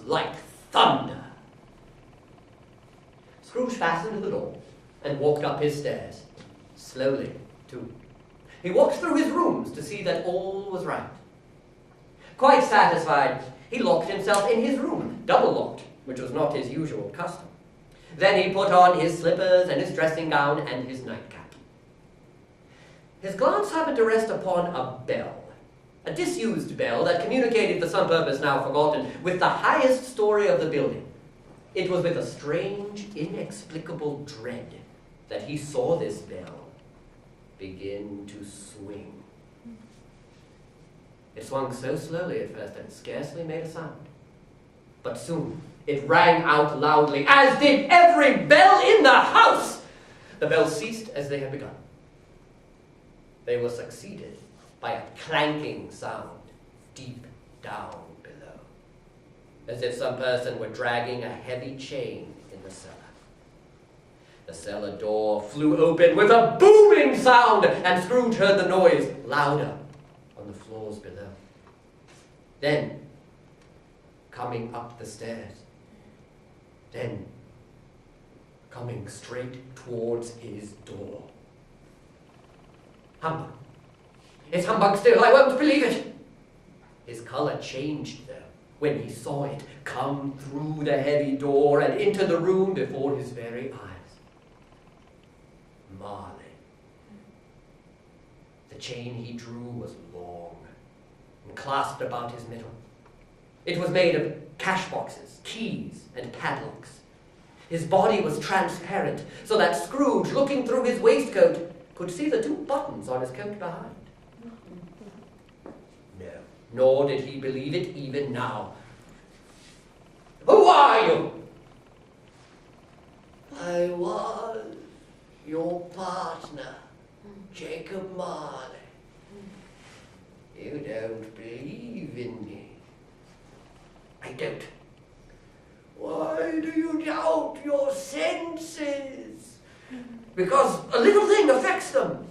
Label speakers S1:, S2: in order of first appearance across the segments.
S1: like thunder. Scrooge fastened the door and walked up his stairs, slowly, too. He walked through his rooms to see that all was right. Quite satisfied, he locked himself in his room, double-locked, which was not his usual custom. Then he put on his slippers and his dressing gown and his nightcap. His glance happened to rest upon a bell, a disused bell that communicated, for some purpose now forgotten, with the highest story of the building. It was with a strange, inexplicable dread that he saw this bell begin to swing. It swung so slowly at first that it scarcely made a sound. But soon it rang out loudly, as did every bell in the house. The bells ceased as they had begun. They were succeeded by a clanking sound deep down below, as if some person were dragging a heavy chain in the cellar. The cellar door flew open with a booming sound, and Scrooge heard the noise louder on the floors below. Then, coming up the stairs, then coming straight towards his door. Humbug. It's humbug still, I won't believe it. His color changed, though, when he saw it come through the heavy door and into the room before his very eyes. Marley. The chain he drew was long and clasped about his middle. It was made of cash boxes, keys, and padlocks. His body was transparent, so that Scrooge, looking through his waistcoat, could see the two buttons on his coat behind. No, nor did he believe it even now. Who are you? I was your partner, Jacob Marley. You don't believe in me. I don't. Why do you doubt your senses? Because a little thing affects them.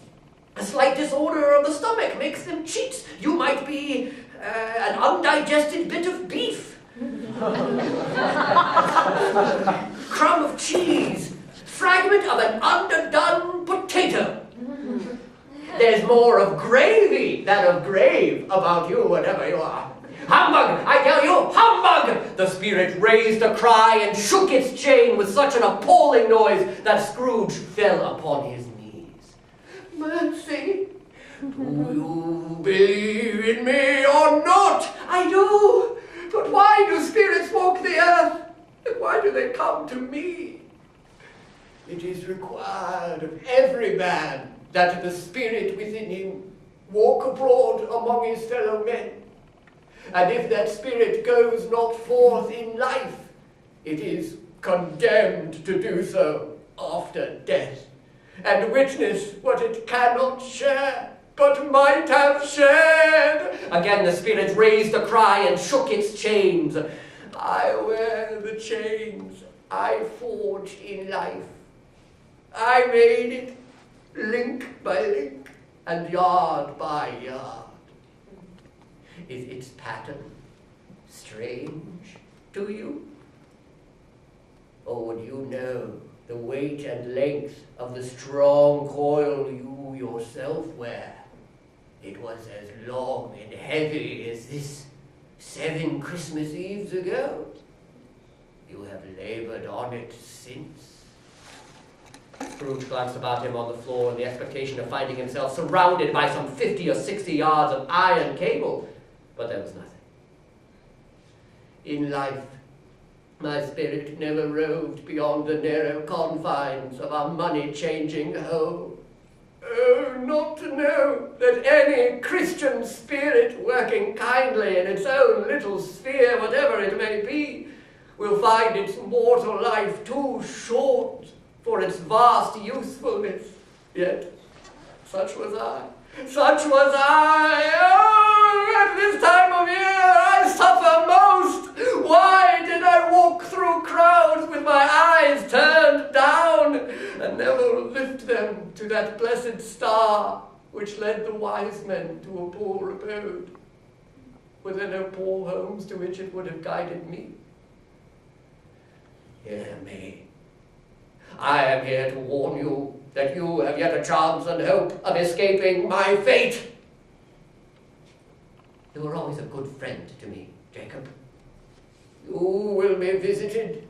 S1: A slight disorder of the stomach makes them cheats. You might be an undigested bit of beef. Crumb of cheese. Fragment of an underdone potato. There's more of gravy than of grave about you, whatever you are. Humbug! I tell you, humbug! The spirit raised a cry and shook its chain with such an appalling noise that Scrooge fell upon his knees. Mercy! Do you believe in me or not? I do! But why do spirits walk the earth? And why do they come to me? It is required of every man that the spirit within him walk abroad among his fellow men. And if that spirit goes not forth in life, it is condemned to do so after death, and witness what it cannot share, but might have shared. Again the spirit raised a cry and shook its chains. I wear the chains I forged in life. I made it link by link and yard by yard. Is its pattern strange to you? Or would you know the weight and length of the strong coil you yourself wear? It was as long and heavy as this 7 Christmas Eves ago. You have labored on it since. Scrooge glanced about him on the floor in the expectation of finding himself surrounded by some 50 or 60 yards of iron cable, but there was nothing. In life, my spirit never roved beyond the narrow confines of our money-changing home. Oh, not to know that any Christian spirit working kindly in its own little sphere, whatever it may be, will find its mortal life too short for its vast usefulness. Yet, such was I. Such was I. Oh, at this time of year I suffer most. Why did I walk through crowds with my eyes turned down and never lift them to that blessed star which led the wise men to a poor abode? Were there no poor homes to which it would have guided me? hear me. I am here to warn you that you have yet a chance and hope of escaping my fate. You were always a good friend to me, Jacob. You will be visited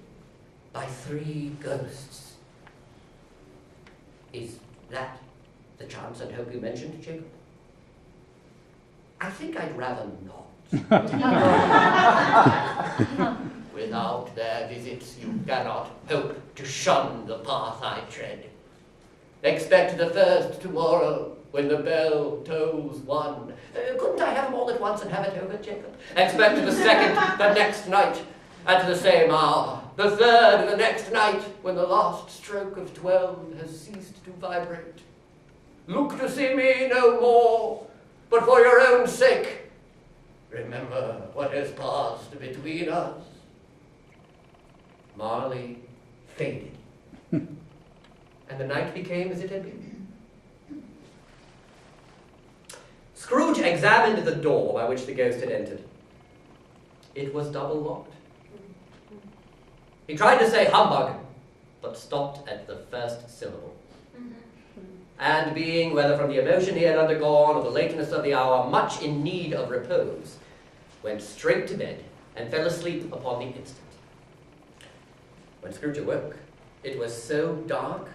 S1: by 3 ghosts. Is that the chance and hope you mentioned, Jacob? I think I'd rather not. Without their visits, you cannot hope to shun the path I tread. Expect the first tomorrow, when the bell tolls 1. Couldn't I have them all at once and have it over, Jacob? Expect the second the next night, at the same hour. The third the next night, when the last stroke of 12 has ceased to vibrate. Look to see me no more, but for your own sake, remember what has passed between us. Marley faded, and the night became as it had been. Scrooge examined the door by which the ghost had entered. It was double locked. He tried to say humbug, but stopped at the first syllable. And being, whether from the emotion he had undergone or the lateness of the hour, much in need of repose, went straight to bed and fell asleep upon the instant. When Scrooge awoke, it was so dark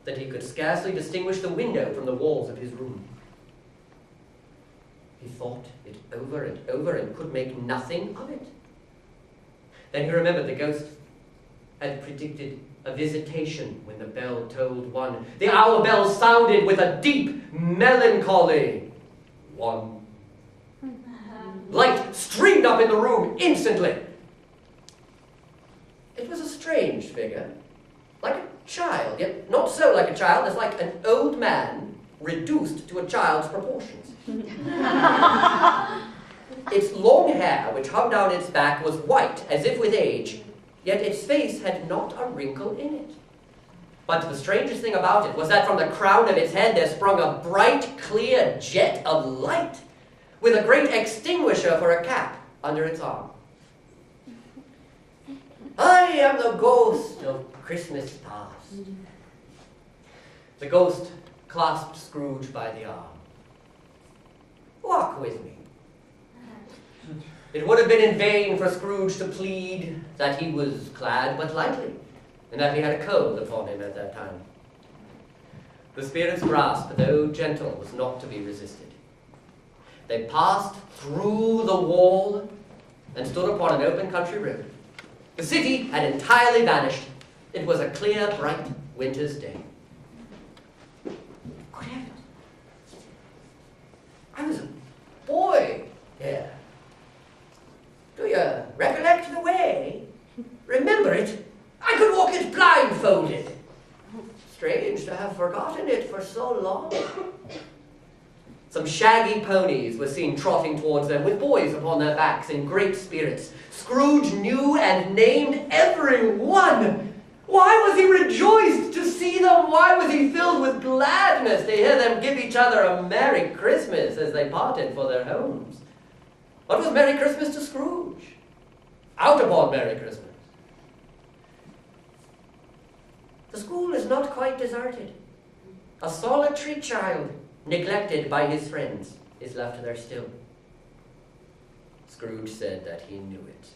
S1: that he could scarcely distinguish the window from the walls of his room. He thought it over and over and could make nothing of it. Then he remembered the ghost had predicted a visitation when the bell tolled 1. The hour bell sounded with a deep, melancholy 1. Light streamed up in the room instantly. It was a strange figure, like a child, yet not so like a child as like an old man reduced to a child's proportions. Its long hair, which hung down its back, was white, as if with age, yet its face had not a wrinkle in it. But the strangest thing about it was that from the crown of its head there sprung a bright, clear jet of light, with a great extinguisher for a cap under its arm. I am the ghost of Christmas past. The ghost clasped Scrooge by the arm. Walk with me. It would have been in vain for Scrooge to plead that he was clad but lightly, and that he had a cold upon him at that time. The spirit's grasp, though gentle, was not to be resisted. They passed through the wall and stood upon an open country road. The city had entirely vanished. It was a clear, bright winter's day. Good heavens! I was a boy here. Do you recollect the way? Remember it? I could walk it blindfolded. Strange to have forgotten it for so long. Some shaggy ponies were seen trotting towards them, with boys upon their backs in great spirits. Scrooge knew and named every one. Why was he rejoiced to see them? Why was he filled with gladness to hear them give each other a Merry Christmas as they parted for their homes? What was Merry Christmas to Scrooge? Out upon Merry Christmas. The school is not quite deserted. A solitary child, neglected by his friends, is left there still. Scrooge said that he knew it.